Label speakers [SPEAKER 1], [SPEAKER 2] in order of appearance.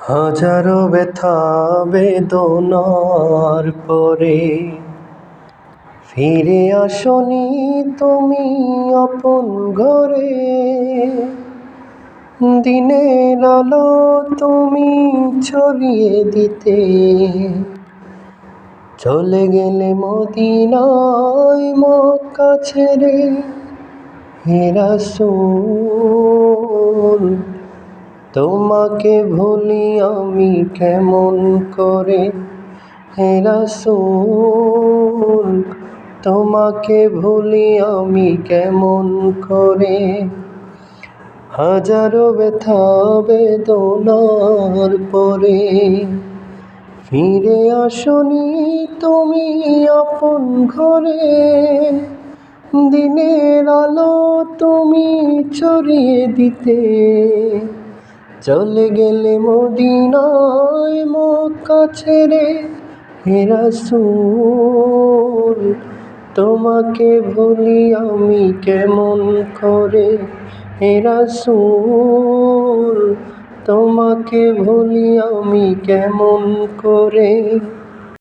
[SPEAKER 1] হাজারো ব্যথা বেদনার পরে ফিরে আসনি তুমি আপন ঘরে। দিনের আলো তুমি ছড়িয়ে দিতে চলে গেলে মদিনায় মক্কা ছেড়ে। হে রাসূল তোমাকে ভুলি আমি কেমন করে। হে রাসূল তোমাকে ভুলি আমি কেমন করে। হাজারো ব্যথা বেদনার পরে ফিরে আসনি তুমি আপন ঘরে। দিনের আলো তুমি ছড়িয়ে দিতে চলে গেলে মদিনায় মক্কা ছেড়ে। হে রাসূল তোমাকে ভুলি আমি কেমন করে। হে রাসূল তোমাকে ভুলি আমি কেমন করে।